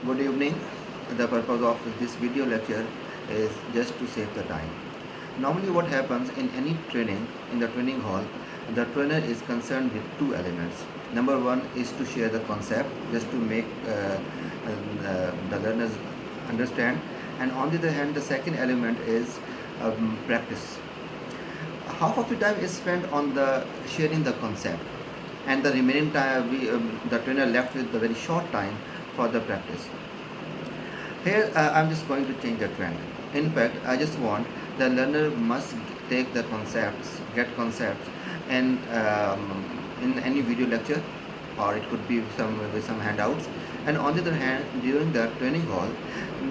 Good evening. The purpose of this video lecture is just to save the time. Normally what happens in any training, in the training hall, the trainer is concerned with two elements. Number one is to share the concept, just to make the learners understand. And on the other hand, the second element is practice. Half of the time is spent on the sharing the concept, and the remaining time the trainer left with the very short time for the practice. Here I'm just going to change the trend. In fact, I just want the learner must take the concepts, get concepts, and in any video lecture, or it could be with some handouts. And on the other hand, during the training hall,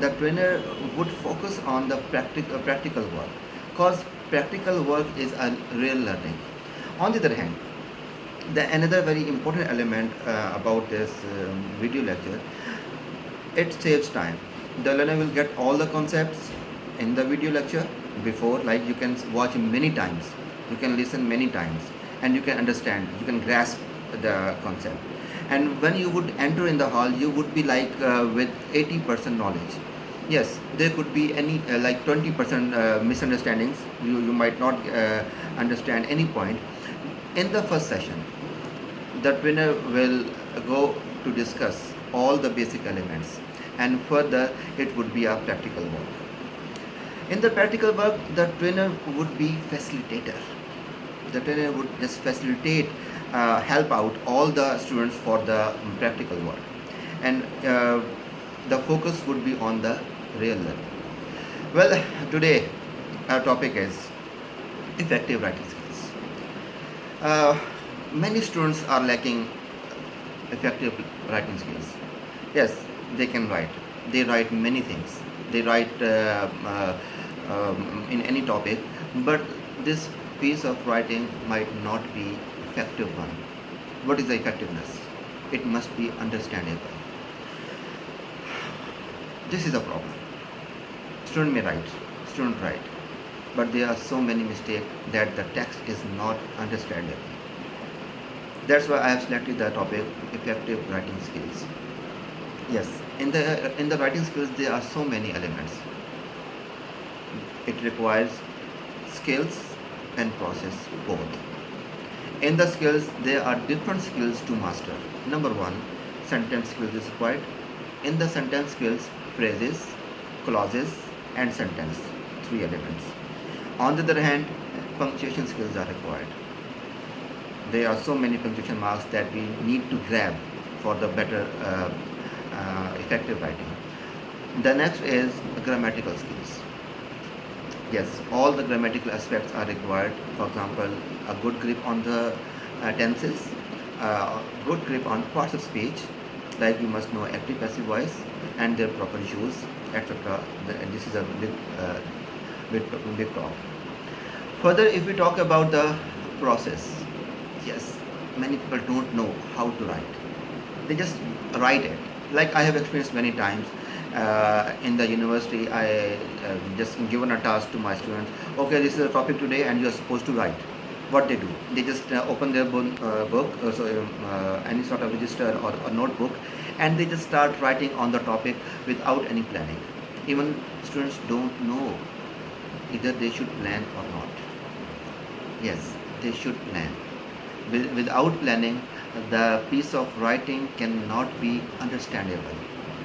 the trainer would focus on the practical work, because practical work is a real learning. On the other hand, the another very important element about this video lecture, it saves time. The learner will get all the concepts in the video lecture before, like you can watch many times, you can listen many times, and you can understand, you can grasp the concept. And when you would enter in the hall, you would be like with 80% knowledge. Yes, there could be any like 20% misunderstandings. You might not understand any point. In the first session, the trainer will go to discuss all the basic elements, and further it would be a practical work. In the practical work, the trainer would be facilitator. The trainer would just facilitate, help out all the students for the practical work, and the focus would be on the real learning. Well, today our topic is effective writing skills. Many students are lacking effective writing skills. Yes, they can write. They write many things. They write in any topic, but this piece of writing might not be effective one. What is the effectiveness? It must be understandable. This is a problem. Student may write, student write, but there are so many mistakes that the text is not understandable. That's why I have selected the topic effective writing skills. Yes, in the writing skills there are so many elements. It requires skills and process both. In the skills there are different skills to master. Number one, sentence skills is required. In the sentence skills, phrases, clauses, and sentence, three elements. On the other hand, punctuation skills are required. There are so many punctuation marks that we need to grab for the better effective writing. The next is grammatical skills. Yes, all the grammatical aspects are required. For example, a good grip on the tenses, good grip on parts of speech, like you must know active passive voice and their proper use, etc. This is a big talk. Further, if we talk about the process, yes, many people don't know how to write. They just write it. Like I have experienced many times in the university, I just given a task to my students. Okay, this is a topic today, and you are supposed to write. What they do? They just open their book, any sort of register or notebook, and they just start writing on the topic without any planning. Even students don't know either they should plan or not. Yes, they should plan. Without planning, the piece of writing cannot be understandable.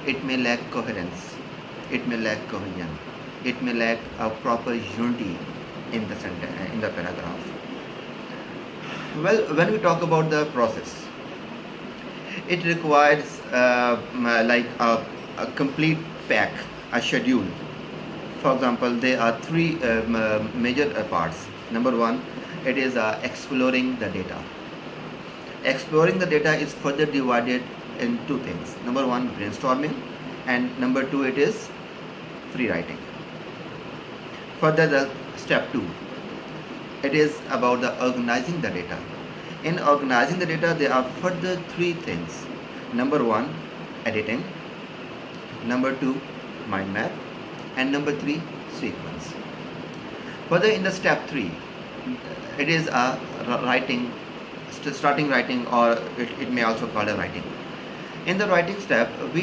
It may lack coherence, it may lack cohesion, it may lack a proper unity in the sentence, in the paragraph. Well, when we talk about the process, it requires like a complete pack, a schedule. For example, there are three major parts. Number one, it is exploring the data. Exploring the data is further divided in two things. Number one, brainstorming, and number two, it is free writing. Further, the step two, it is about the organizing the data. In organizing the data, there are further three things. Number one, editing. Number two, mind map, and number three, sequence. Further, in the step three, it is a writing, starting writing, or it may also call a writing. In the writing step, we